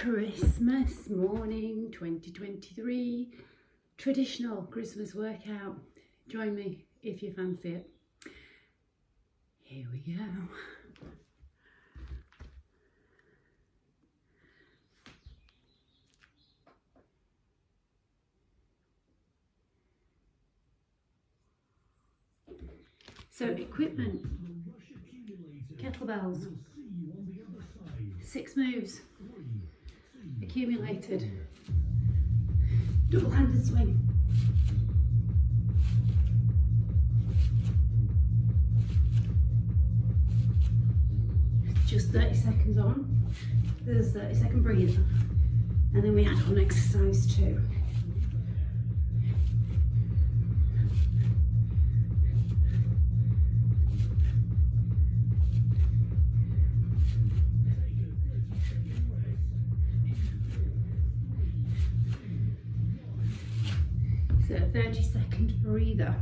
Christmas morning 2023 traditional Christmas workout. Join me if you fancy it. Here we go. So equipment, kettlebells, 6 moves, accumulated, double-handed swing. Just 30 seconds on, there's a 30-second breather, and then we add on exercise 2. So 30-second breather.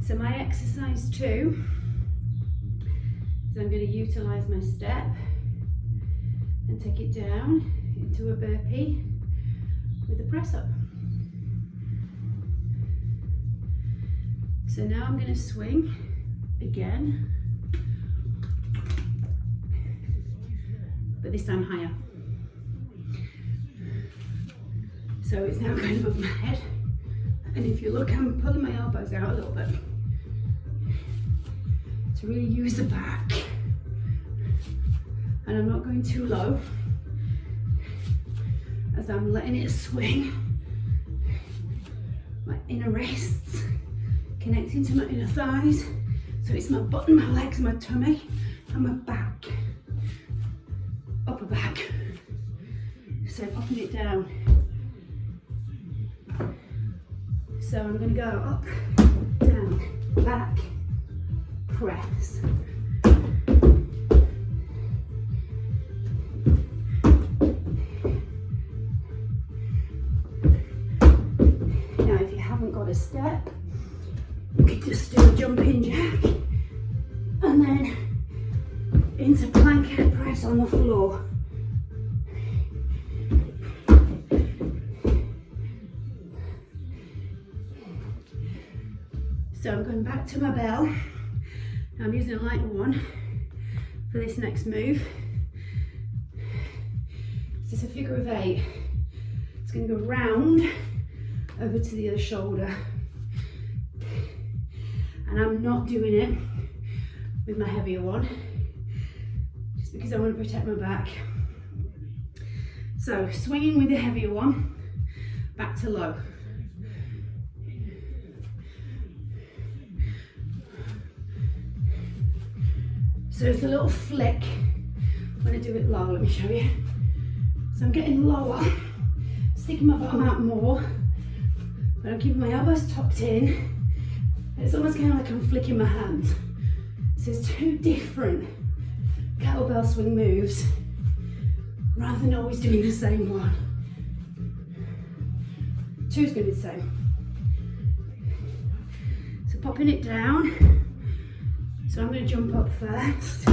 So my exercise 2 is I'm going to utilise my step and take it down into a burpee with a press up. So now I'm going to swing again, but this time higher. So it's now going above my head, and if you look, I'm pulling my elbows out a little bit to really use the back, and I'm not going too low as I'm letting it swing. My inner wrists connecting to my inner thighs, so it's my butt and my legs, my tummy and my back, upper back. So popping it down. So I'm going to go up, down, back, press. Now if you haven't got a step, you could just do a jumping jack and then into plank head press on the floor. So I'm going back to my bell. I'm using a lighter one for this next move. This is a figure of 8. It's going to go round over to the other shoulder. And I'm not doing it with my heavier one, just because I want to protect my back. So swinging with the heavier one, back to low. So it's a little flick when I do it low. Let me show you. So I'm getting lower, sticking my bottom out more, but I'm keeping my elbows tucked in. It's almost kind of like I'm flicking my hands. So it's 2 different kettlebell swing moves rather than always doing the same one. 2 is going to be the same. So popping it down. So I'm going to jump up first.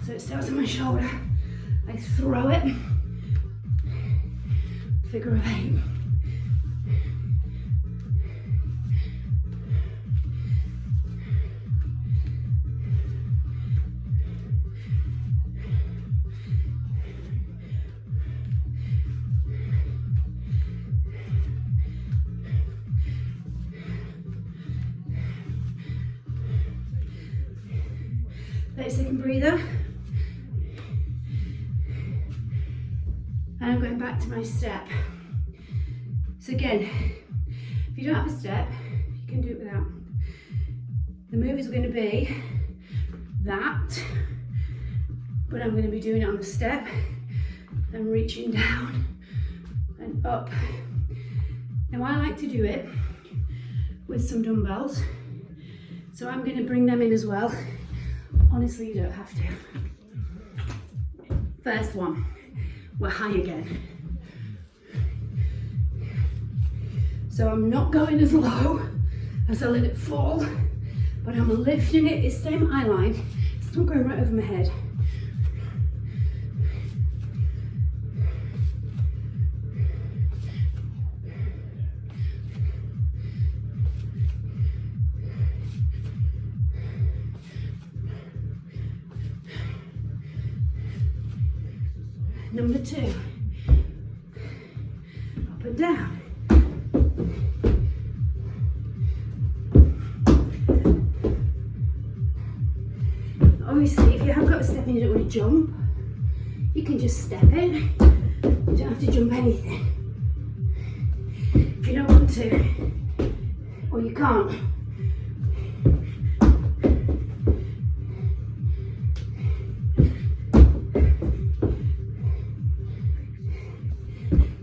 So it starts on my shoulder, I throw it, figure of 8. Second breather. And I'm going back to my step. So again, if you don't have a step, you can do it without. The move is going to be that, but I'm going to be doing it on the step and reaching down and up. Now I like to do it with some dumbbells, so I'm going to bring them in as well. Honestly, you don't have to. First one, we're high again. So I'm not going as low as I let it fall, but I'm lifting it, it's same eye line, it's not going right over my head. Number 2, up and down. Obviously, if you haven't got a step and you don't want to jump, you can just step it. You don't have to jump anything. If you don't want to, or you can't.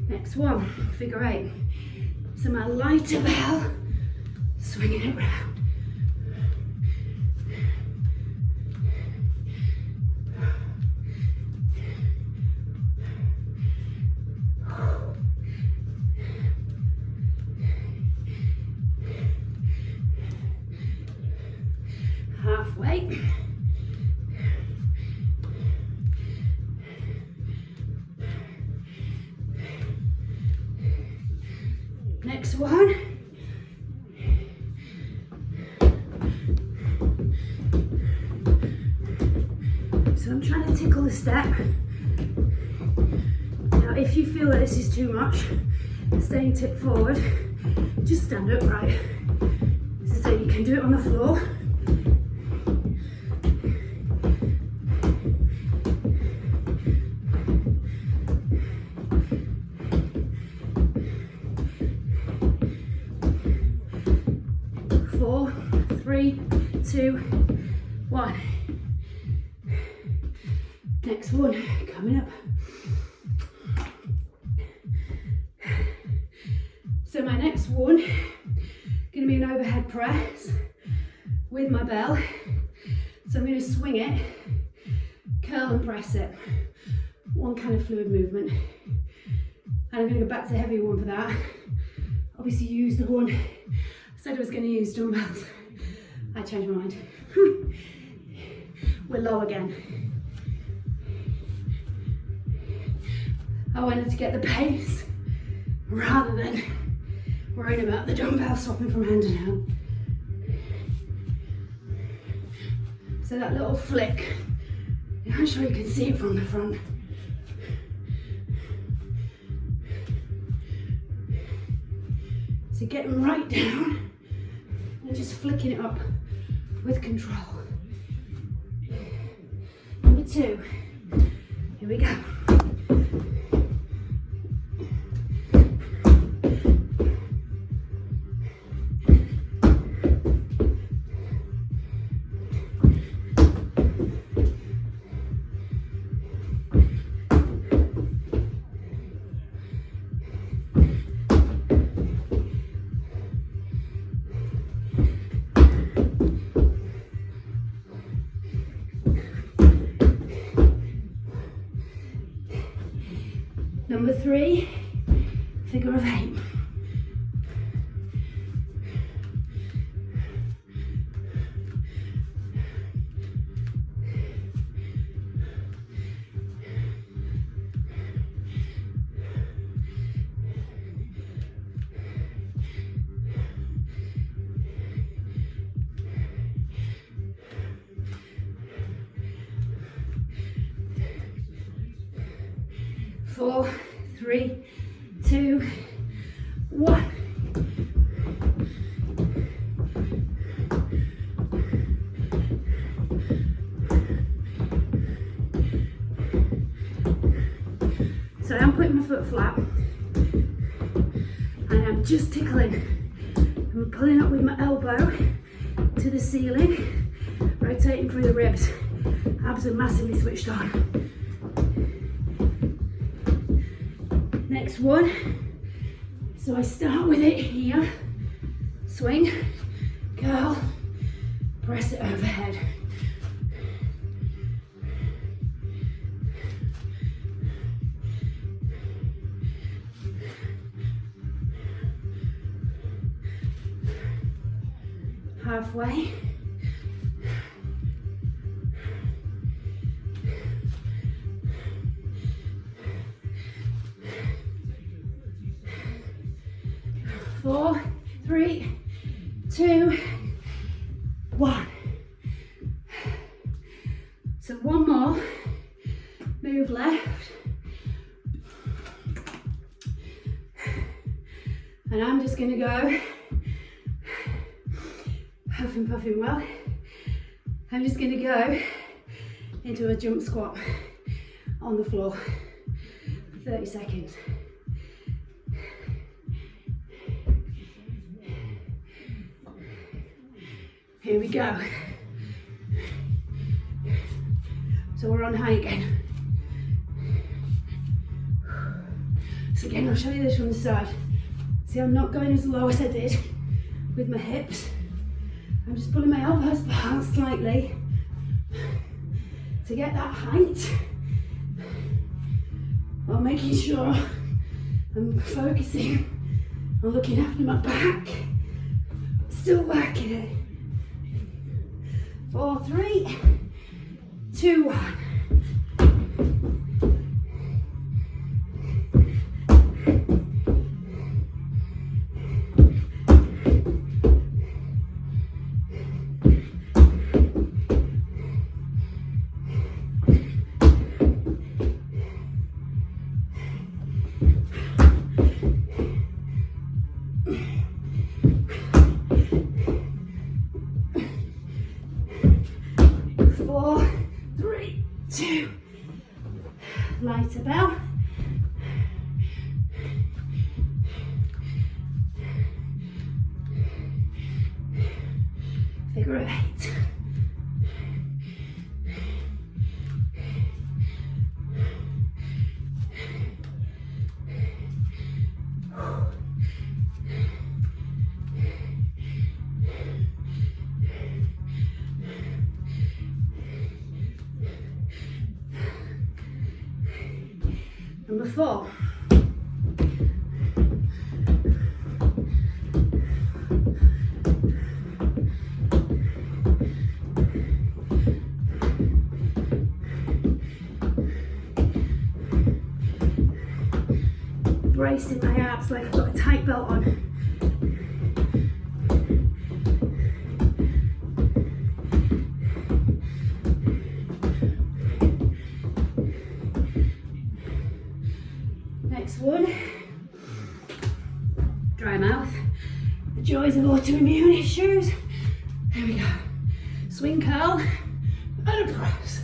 Next one, figure 8. So my lighter bell, swinging it round. Halfway. Next one. So I'm trying to tickle the step. Now if you feel that this is too much, staying tipped forward, just stand upright. So you can do it on the floor. Four, 3, 2, 1. Next one, coming up. So my next one, going to be an overhead press with my bell. So I'm going to swing it, curl and press it. One kind of fluid movement. And I'm going to go back to the heavier one for that. Obviously use the one, I said I was going to use dumbbells. I changed my mind. We're low again. I wanted to get the pace rather than worrying about the dumbbell swapping from hand to hand. So that little flick, I'm sure you can see it from the front. So getting right down and just flicking it up with control. Number 2, here we go. Number 3, figure of 8. Four, 3, 2, 1. So I'm putting my foot flat and I'm just tickling. I'm pulling up with my elbow to the ceiling, rotating through the ribs. Abs are massively switched on. Next one. So I start with it here. Swing, curl, press it overhead. Halfway. Four, three, two, one. So one more. Move left. And I'm just going to go huffing puffing well. I'm just going to go into a jump squat on the floor for 30 seconds. Here we go. So we're on high again. So again, I'll show you this from the side. See, I'm not going as low as I did with my hips. I'm just pulling my elbows back slightly to get that height while making sure I'm focusing on looking after my back. Still working it. 4, 3, 2, 1. Lighter bell. Figure of 8. Number 4. Bracing my abs like I've got a tight belt on. Next one, dry mouth, the joys of autoimmune issues. There we go. Swing curl and a press.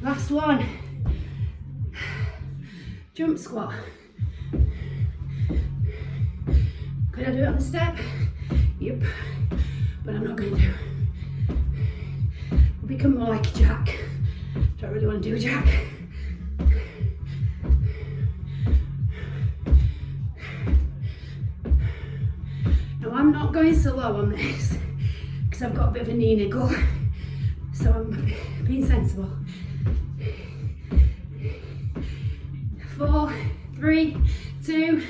Last one, jump squat. Could I do it on the step? Yep, but I'm not going to. I'll become more like a jack. Don't really want to do a jack. Now I'm not going so low on this because I've got a bit of a knee niggle, so I'm being sensible. 4, 3, 2,